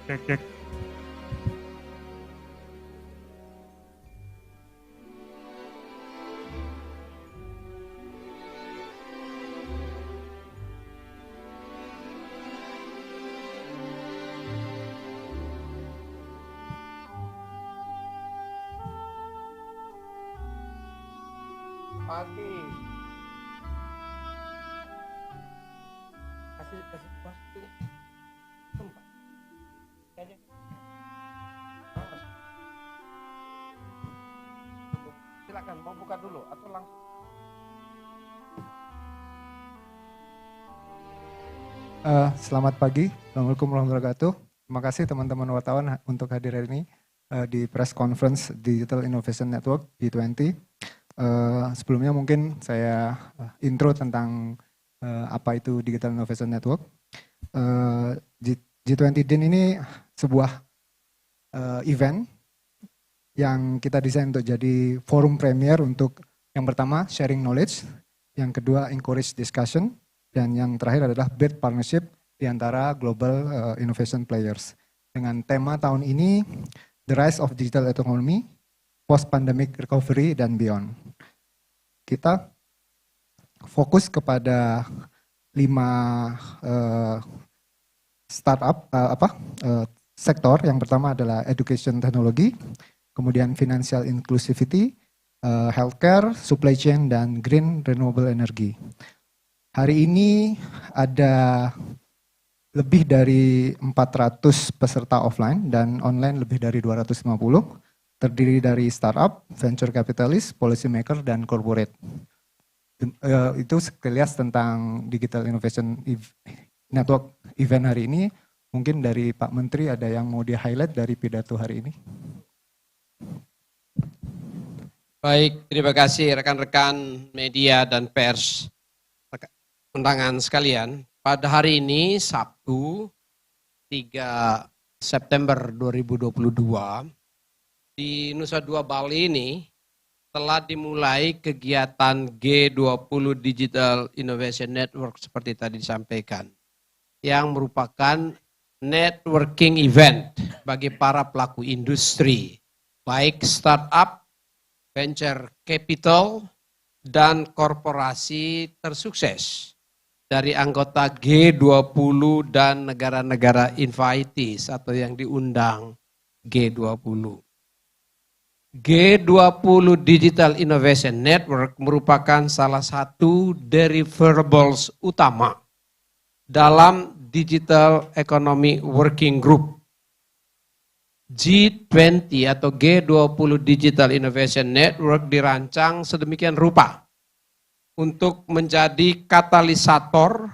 Cek, cek. Pagi. Kasih waktu. Tempat. Aja. Silakan mau buka dulu atau langsung. Selamat pagi, Assalamualaikum warahmatullahi wabarakatuh. Terima kasih teman-teman wartawan untuk hadir hari ini di press conference Digital Innovation Network G20. Sebelumnya mungkin saya intro tentang apa itu Digital Innovation Network. G20 DIN ini sebuah event yang kita desain untuk jadi forum premier untuk yang pertama sharing knowledge, yang kedua encourage discussion, dan yang terakhir adalah build partnership di antara global innovation players. Dengan tema tahun ini, The Rise of Digital Economy, Post-Pandemic Recovery, dan Beyond. Kita fokus kepada 5 startup, sektor. Yang pertama adalah education technology, kemudian financial inclusivity, healthcare, supply chain, dan green renewable energy. Hari ini ada lebih dari 400 peserta offline dan online lebih dari 250, terdiri dari startup, venture capitalist, policy maker, dan corporate. Itu sekilas tentang Digital Innovation Network event hari ini. Mungkin dari Pak Menteri ada yang mau di-highlight dari pidato hari ini. Baik, terima kasih rekan-rekan media dan pers. Undangan sekalian, pada hari ini Sabtu 3 September 2022 di Nusa Dua Bali ini telah dimulai kegiatan G20 Digital Innovation Network seperti tadi disampaikan, yang merupakan networking event bagi para pelaku industri, baik startup, venture capital, dan korporasi tersukses dari anggota G20 dan negara-negara invitees atau yang diundang G20. G20 Digital Innovation Network merupakan salah satu deliverables utama dalam Digital Economy Working Group. G20 atau G20 Digital Innovation Network dirancang sedemikian rupa untuk menjadi katalisator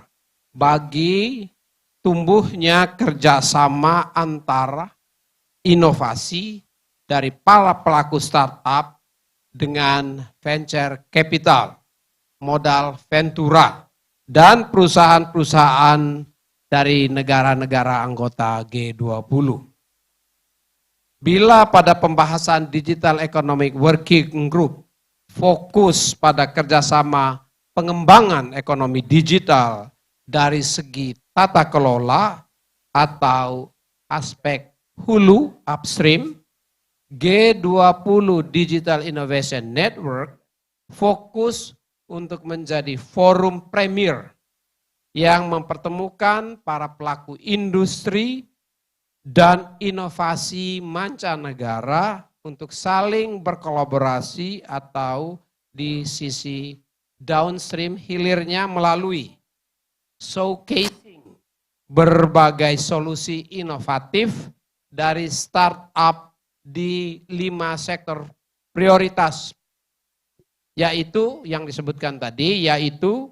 bagi tumbuhnya kerjasama antara inovasi dari para pelaku startup dengan venture capital, modal ventura, dan perusahaan-perusahaan dari negara-negara anggota G20. Bila pada pembahasan Digital Economic Working Group fokus pada kerjasama pengembangan ekonomi digital dari segi tata kelola atau aspek hulu upstream, G20 Digital Innovation Network fokus untuk menjadi forum premier yang mempertemukan para pelaku industri dan inovasi mancanegara untuk saling berkolaborasi atau di sisi downstream hilirnya melalui showcasing berbagai solusi inovatif dari startup di 5 sektor prioritas, yaitu yang disebutkan tadi, yaitu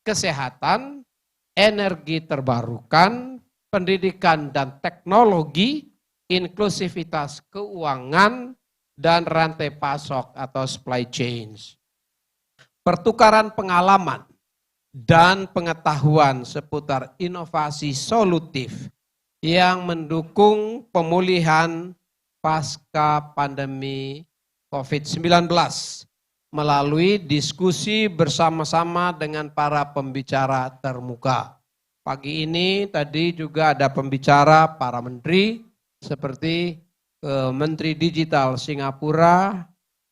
kesehatan, energi terbarukan, pendidikan dan teknologi, inklusivitas keuangan, dan rantai pasok atau supply chains. Pertukaran pengalaman dan pengetahuan seputar inovasi solutif yang mendukung pemulihan pasca pandemi COVID-19 melalui diskusi bersama-sama dengan para pembicara termuka. Pagi ini tadi juga ada pembicara para menteri seperti Menteri Digital Singapura,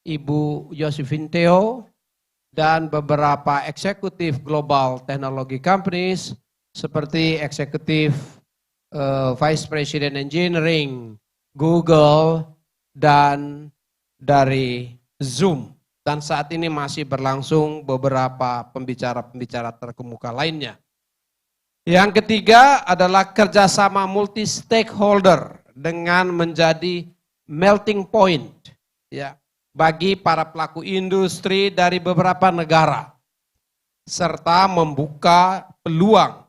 Ibu Josephine Teo, dan beberapa eksekutif global technology companies seperti eksekutif Vice President Engineering, Google, dan dari Zoom. Dan saat ini masih berlangsung beberapa pembicara-pembicara terkemuka lainnya. Yang ketiga adalah kerjasama multi stakeholder dengan menjadi melting point ya bagi para pelaku industri dari beberapa negara serta membuka peluang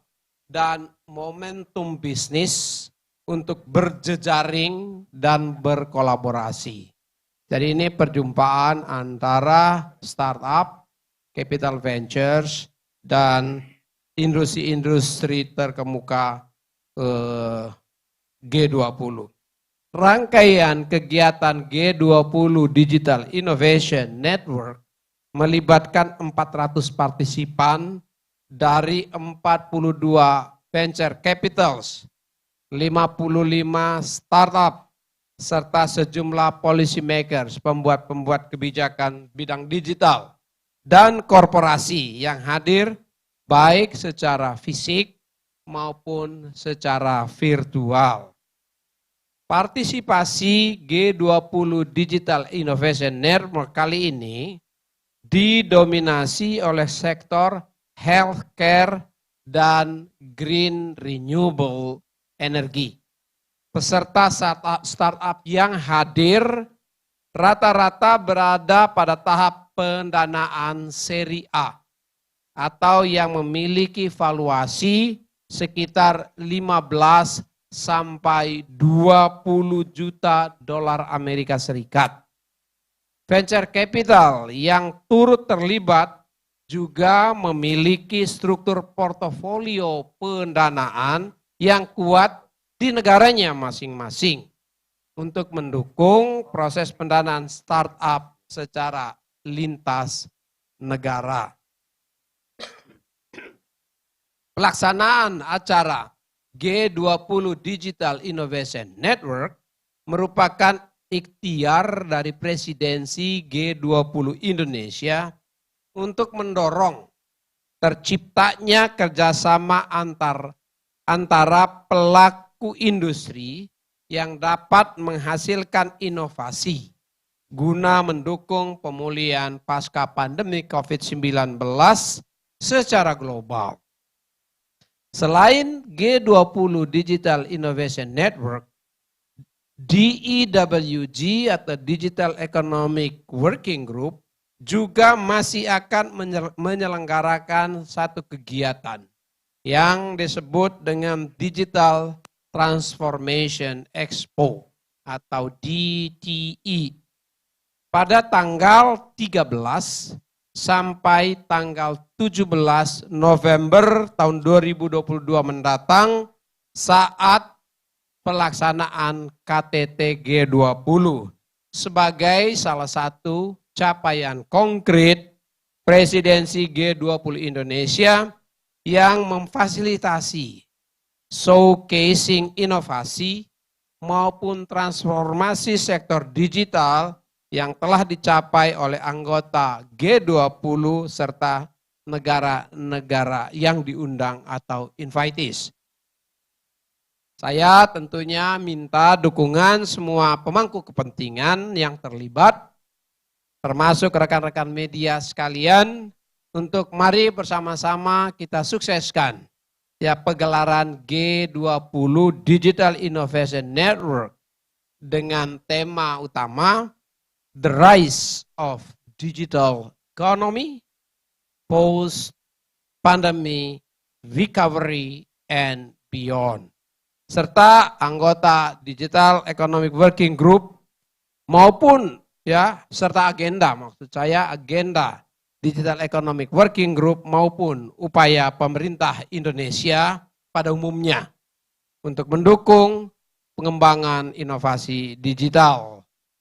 dan momentum bisnis untuk berjejaring dan berkolaborasi. Jadi ini perjumpaan antara startup, capital ventures, dan industri-industri terkemuka G20. Rangkaian kegiatan G20 Digital Innovation Network melibatkan 400 partisipan dari 42 venture capitals, 55 startup, serta sejumlah policy makers, pembuat kebijakan bidang digital, dan korporasi yang hadir baik secara fisik maupun secara virtual. Partisipasi G20 Digital Innovation Network kali ini didominasi oleh sektor healthcare dan green renewable energy. Peserta startup yang hadir rata-rata berada pada tahap pendanaan seri A atau yang memiliki valuasi sekitar 15 sampai 20 juta dolar Amerika Serikat. Venture capital yang turut terlibat juga memiliki struktur portofolio pendanaan yang kuat di negaranya masing-masing untuk mendukung proses pendanaan startup secara lintas negara. Pelaksanaan acara G20 Digital Innovation Network merupakan ikhtiar dari presidensi G20 Indonesia untuk mendorong terciptanya kerjasama antara pelaku industri yang dapat menghasilkan inovasi guna mendukung pemulihan pasca pandemi COVID-19 secara global. Selain G20 Digital Innovation Network, DEWG atau Digital Economic Working Group juga masih akan menyelenggarakan satu kegiatan yang disebut dengan Digital Transformation Expo atau DTE pada tanggal 13 sampai tanggal 17 November tahun 2022 mendatang saat pelaksanaan KTT G20 sebagai salah satu capaian konkret presidensi G20 Indonesia yang memfasilitasi showcasing inovasi maupun transformasi sektor digital yang telah dicapai oleh anggota G20 serta negara-negara yang diundang atau invitees. Saya tentunya minta dukungan semua pemangku kepentingan yang terlibat, termasuk rekan-rekan media sekalian, untuk mari bersama-sama kita sukseskan ya pegelaran G20 Digital Innovation Network dengan tema utama The Rise of Digital Economy, Post-Pandemic Recovery and Beyond. Serta anggota Digital Economic Working Group maupun ya serta agenda, maksud saya agenda Digital Economic Working Group maupun upaya pemerintah Indonesia pada umumnya untuk mendukung pengembangan inovasi digital.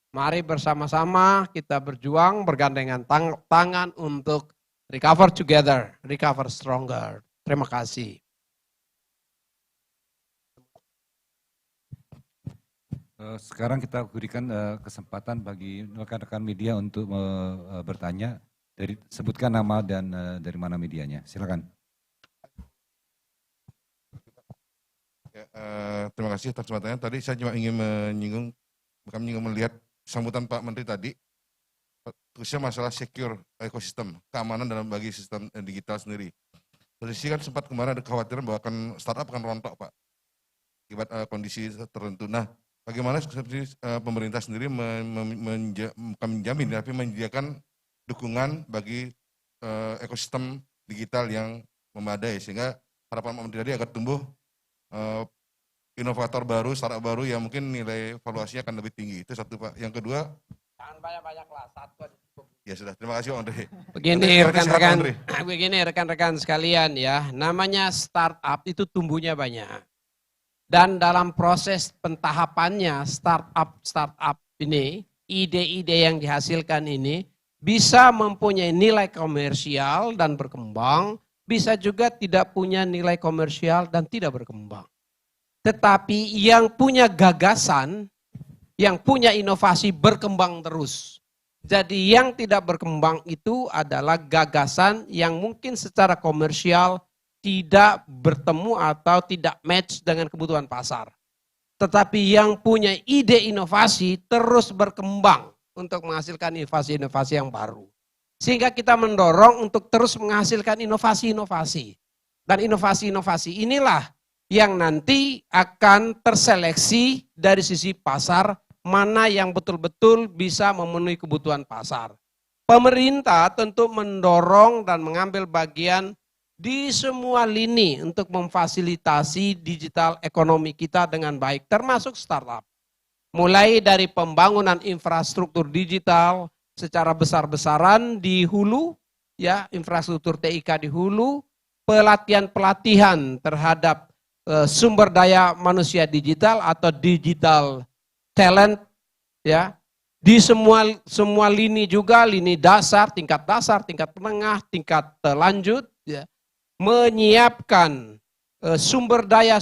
Mari bersama-sama kita berjuang bergandengan tangan untuk recover together, recover stronger. Terima kasih. Sekarang kita berikan kesempatan bagi rekan-rekan media untuk bertanya. Sebutkan nama dan dari mana medianya. Silakan. Ya, terima kasih atas kesempatannya. Tadi saya cuma ingin melihat sambutan Pak Menteri tadi, khususnya masalah secure ekosistem, keamanan dalam bagi sistem digital sendiri. Posisi kan sempat kemarin ada kekhawatiran bahwa startup akan rontok, Pak, akibat kondisi tertentu. Nah, bagaimana pemerintah sendiri menjamin, tapi menyediakan dukungan bagi ekosistem digital yang memadai, sehingga harapan Pak Menteri tadi agar tumbuh inovator baru, startup baru yang mungkin nilai valuasinya akan lebih tinggi. Itu satu, Pak. Yang kedua, jangan banyak-banyak lah, satu aja cukup. Ya sudah, terima kasih Pak Andre. Begini rekan-rekan sekalian ya, namanya startup itu tumbuhnya banyak. Dan dalam proses pentahapannya startup ini, ide-ide yang dihasilkan ini bisa mempunyai nilai komersial dan berkembang, bisa juga tidak punya nilai komersial dan tidak berkembang. Tetapi yang punya gagasan, yang punya inovasi berkembang terus. Jadi yang tidak berkembang itu adalah gagasan yang mungkin secara komersial tidak bertemu atau tidak match dengan kebutuhan pasar. Tetapi yang punya ide inovasi terus berkembang untuk menghasilkan inovasi-inovasi yang baru. Sehingga kita mendorong untuk terus menghasilkan inovasi-inovasi. Dan inovasi-inovasi inilah yang nanti akan terseleksi dari sisi pasar, mana yang betul-betul bisa memenuhi kebutuhan pasar. Pemerintah tentu mendorong dan mengambil bagian di semua lini untuk memfasilitasi digital ekonomi kita dengan baik, termasuk startup. Mulai dari pembangunan infrastruktur digital secara besar-besaran di hulu, ya infrastruktur TIK di hulu, pelatihan-pelatihan terhadap sumber daya manusia digital atau digital talent, ya di semua lini juga, lini dasar, tingkat menengah, tingkat lanjut, ya, menyiapkan sumber daya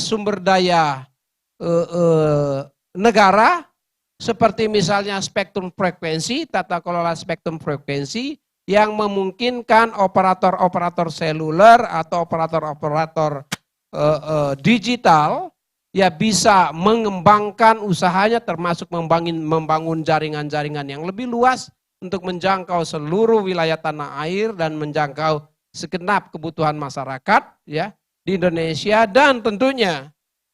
negara, seperti misalnya spektrum frekuensi, tata kelola spektrum frekuensi, yang memungkinkan operator-operator seluler atau operator-operator digital ya bisa mengembangkan usahanya, termasuk membangun jaringan-jaringan yang lebih luas untuk menjangkau seluruh wilayah tanah air dan menjangkau segenap kebutuhan masyarakat ya di Indonesia, dan tentunya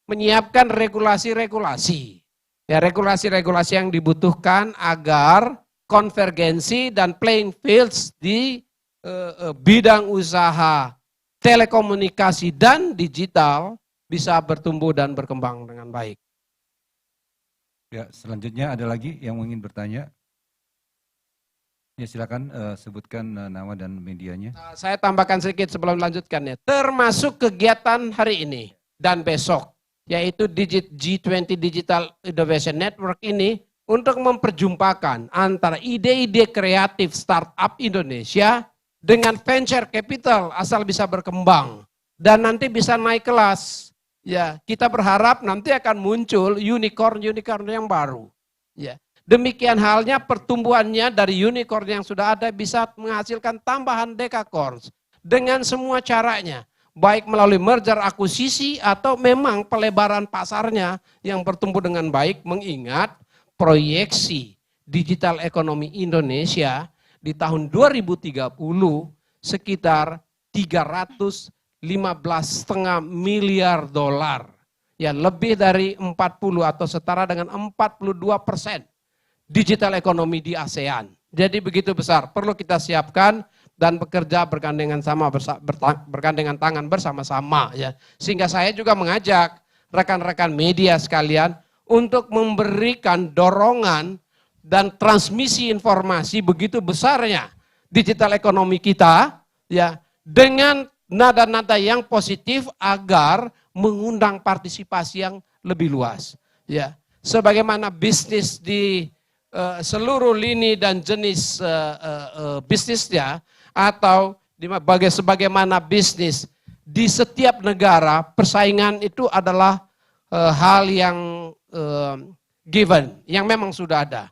menyiapkan regulasi-regulasi. Ya, regulasi-regulasi yang dibutuhkan agar konvergensi dan playing fields di bidang usaha telekomunikasi dan digital bisa bertumbuh dan berkembang dengan baik. Ya, selanjutnya ada lagi yang ingin bertanya? Ya, silakan sebutkan nama dan medianya. Saya tambahkan sedikit sebelum lanjutkan ya. Termasuk kegiatan hari ini dan besok, yaitu G20 Digital Innovation Network ini untuk memperjumpakan antara ide-ide kreatif startup Indonesia dengan venture capital asal bisa berkembang dan nanti bisa naik kelas. Ya, kita berharap nanti akan muncul unicorn yang baru. Ya, demikian halnya pertumbuhannya dari unicorn yang sudah ada bisa menghasilkan tambahan dekakorns dengan semua caranya. Baik melalui merger akuisisi atau memang pelebaran pasarnya yang bertumbuh dengan baik, mengingat proyeksi digital ekonomi Indonesia di tahun 2030 sekitar 315,5 miliar dolar. Ya, lebih dari 40 atau setara dengan 42% digital ekonomi di ASEAN. Jadi begitu besar, perlu kita siapkan dan bekerja bergandengan tangan bersama-sama ya. Sehingga saya juga mengajak rekan-rekan media sekalian untuk memberikan dorongan dan transmisi informasi begitu besarnya digital ekonomi kita ya, dengan nada-nada yang positif agar mengundang partisipasi yang lebih luas ya. Sebagaimana bisnis di seluruh lini dan jenis bisnisnya, atau sebagaimana bisnis di setiap negara, persaingan itu adalah hal yang given, yang memang sudah ada.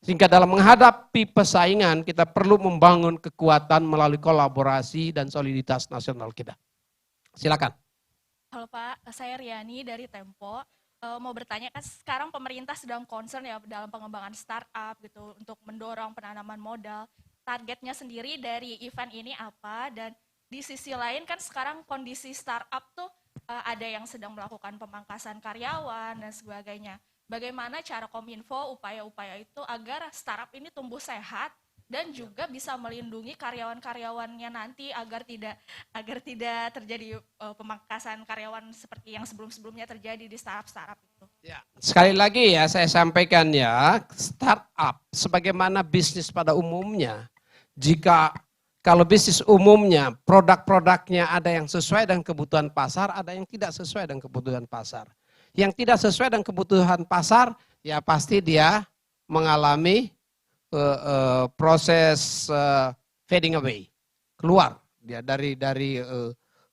Sehingga dalam menghadapi persaingan kita perlu membangun kekuatan melalui kolaborasi dan soliditas nasional kita. Silakan. Halo Pak, saya Riani dari Tempo. Mau bertanya, kan sekarang pemerintah sedang concern ya dalam pengembangan startup gitu untuk mendorong penanaman modal. Targetnya sendiri dari event ini apa? Dan di sisi lain kan sekarang kondisi startup tuh ada yang sedang melakukan pemangkasan karyawan dan sebagainya. Bagaimana cara Kominfo upaya-upaya itu agar startup ini tumbuh sehat dan juga bisa melindungi karyawan-karyawannya nanti agar tidak terjadi pemangkasan karyawan seperti yang sebelum-sebelumnya terjadi di startup itu. Ya, sekali lagi ya saya sampaikan ya, startup sebagaimana bisnis pada umumnya, jika kalau bisnis umumnya produk-produknya ada yang sesuai dengan kebutuhan pasar, ada yang tidak sesuai dengan kebutuhan pasar. Yang tidak sesuai dengan kebutuhan pasar, ya pasti dia mengalami proses fading away, keluar dia dari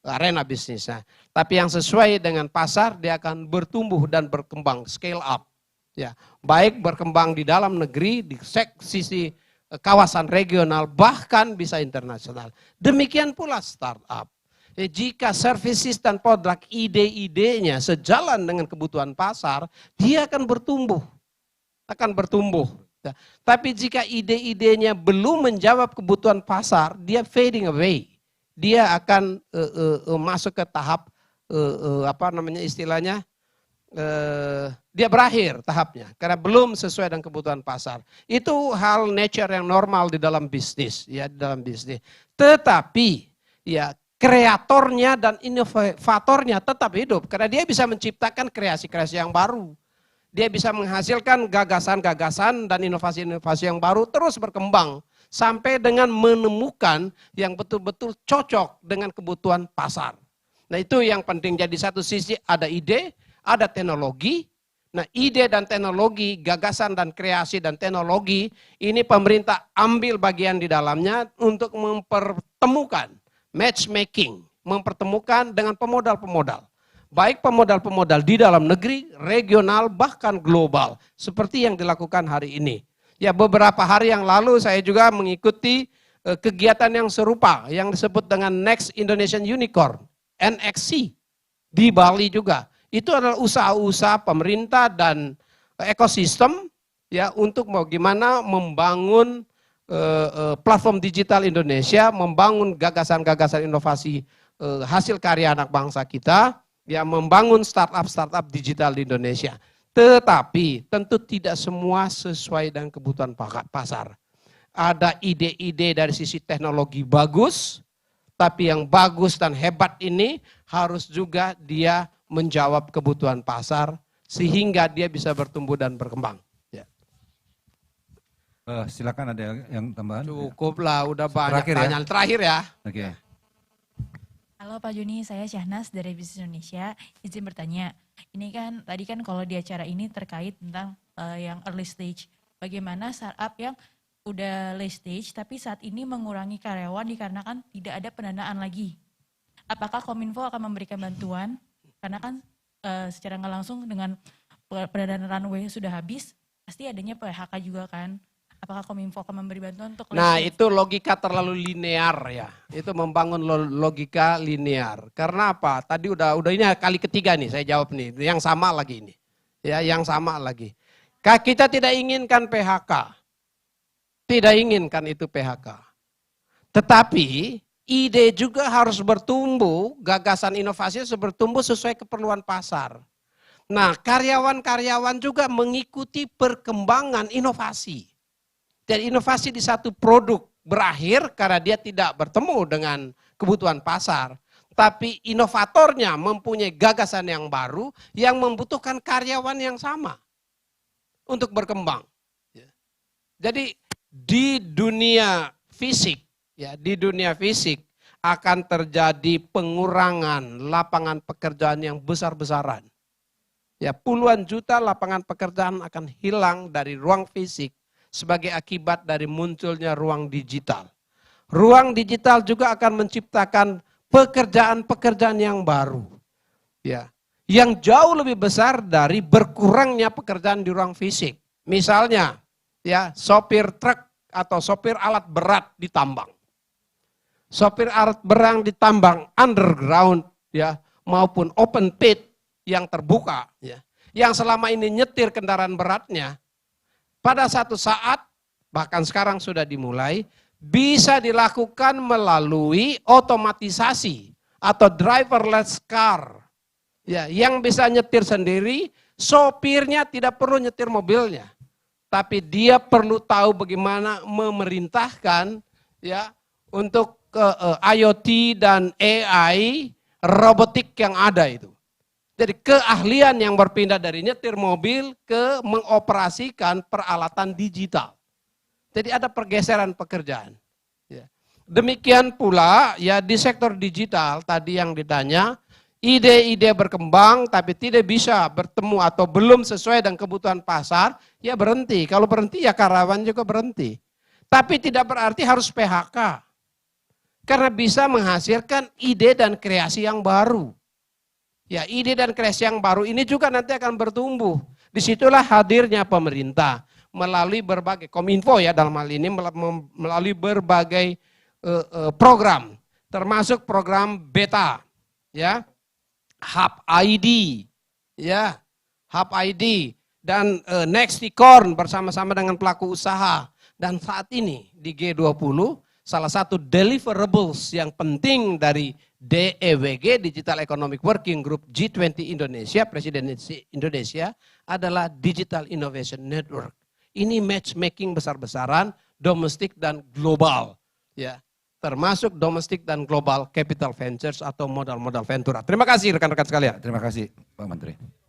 arena bisnisnya. Tapi yang sesuai dengan pasar, dia akan bertumbuh dan berkembang, scale up. Ya, baik berkembang di dalam negeri, di sisi kawasan regional, bahkan bisa internasional. Demikian pula startup. Jika services dan produk ide-idenya sejalan dengan kebutuhan pasar, dia akan bertumbuh. Tapi jika ide-idenya belum menjawab kebutuhan pasar, dia fading away. Dia akan masuk ke tahap dia berakhir tahapnya karena belum sesuai dengan kebutuhan pasar. Itu hal nature yang normal di dalam bisnis, ya, di dalam bisnis. Tetapi ya kreatornya dan inovatornya tetap hidup karena dia bisa menciptakan kreasi-kreasi yang baru. Dia bisa menghasilkan gagasan-gagasan dan inovasi-inovasi yang baru terus berkembang sampai dengan menemukan yang betul-betul cocok dengan kebutuhan pasar. Nah, itu yang penting. Jadi satu sisi ada ide, ada teknologi. Nah, ide dan teknologi, gagasan dan kreasi dan teknologi ini pemerintah ambil bagian di dalamnya untuk mempertemukan matchmaking, mempertemukan dengan pemodal-pemodal. Baik pemodal-pemodal di dalam negeri, regional, bahkan global. Seperti yang dilakukan hari ini. Ya, beberapa hari yang lalu saya juga mengikuti kegiatan yang serupa yang disebut dengan Next Indonesian Unicorn, NXC, di Bali juga. Itu adalah usaha-usaha pemerintah dan ekosistem ya untuk bagaimana membangun platform digital Indonesia, membangun gagasan-gagasan inovasi hasil karya anak bangsa kita, ya membangun startup-startup digital di Indonesia. Tetapi tentu tidak semua sesuai dengan kebutuhan pasar. Ada ide-ide dari sisi teknologi bagus, tapi yang bagus dan hebat ini harus juga dia menjawab kebutuhan pasar sehingga dia bisa bertumbuh dan berkembang. Ya. Silakan ada yang tambahan. Cukup lah, udah banyak Terakhir pertanyaan. Terakhir ya. Oke. Halo Pak Juni, saya Syahnas dari Bisnis Indonesia. Izin bertanya, ini kan tadi kan kalau di acara ini terkait tentang yang early stage. Bagaimana startup yang udah late stage tapi saat ini mengurangi karyawan dikarenakan tidak ada pendanaan lagi. Apakah Kominfo akan memberikan bantuan? Karena kan secara nggak langsung dengan pendanaan runway sudah habis, pasti adanya PHK juga kan. Apakah Kominfo akan memberi bantuan untuk... Nah, itu logika terlalu linear ya. Itu membangun logika linear. Karena apa? Tadi udah ini kali ketiga nih saya jawab nih. Yang sama lagi ini. Ya, yang sama lagi. Kita tidak inginkan PHK. Tidak inginkan itu PHK. Tetapi ide juga harus bertumbuh, gagasan inovasi harus bertumbuh sesuai keperluan pasar. Nah, karyawan-karyawan juga mengikuti perkembangan inovasi. Dan inovasi di satu produk berakhir karena dia tidak bertemu dengan kebutuhan pasar. Tapi inovatornya mempunyai gagasan yang baru yang membutuhkan karyawan yang sama untuk berkembang. Jadi di dunia fisik, ya di dunia fisik akan terjadi pengurangan lapangan pekerjaan yang besar-besaran. Ya, puluhan juta lapangan pekerjaan akan hilang dari ruang fisik sebagai akibat dari munculnya ruang digital. Ruang digital juga akan menciptakan pekerjaan-pekerjaan yang baru. Ya, yang jauh lebih besar dari berkurangnya pekerjaan di ruang fisik. Misalnya, ya, sopir truk atau sopir alat berat di tambang. Sopir alat berat di tambang underground, ya, maupun open pit yang terbuka, ya, yang selama ini nyetir kendaraan beratnya, pada satu saat, bahkan sekarang sudah dimulai, bisa dilakukan melalui otomatisasi atau driverless car. Ya, yang bisa nyetir sendiri, sopirnya tidak perlu nyetir mobilnya. Tapi dia perlu tahu bagaimana memerintahkan, ya, untuk IoT dan AI robotik yang ada itu. Jadi keahlian yang berpindah dari nyetir mobil ke mengoperasikan peralatan digital. Jadi ada pergeseran pekerjaan. Ya. Demikian pula ya di sektor digital tadi yang ditanya, ide-ide berkembang tapi tidak bisa bertemu atau belum sesuai dengan kebutuhan pasar, ya berhenti. Kalau berhenti ya karyawan juga berhenti. Tapi tidak berarti harus PHK. Karena bisa menghasilkan ide dan kreasi yang baru. Ya, ide dan kreasi yang baru ini juga nanti akan bertumbuh. Disitulah hadirnya pemerintah melalui berbagai Kominfo ya dalam hal ini melalui berbagai program, termasuk program Beta, ya, Hub ID, ya, Hub ID dan Nexticorn bersama-sama dengan pelaku usaha. Dan saat ini di G20 salah satu deliverables yang penting dari DEWG, Digital Economic Working Group G20 Indonesia, Presiden Indonesia adalah Digital Innovation Network. Ini matchmaking besar-besaran domestik dan global, ya, termasuk domestik dan global capital ventures atau modal-modal ventura. Terima kasih rekan-rekan sekalian. Terima kasih Pak Menteri.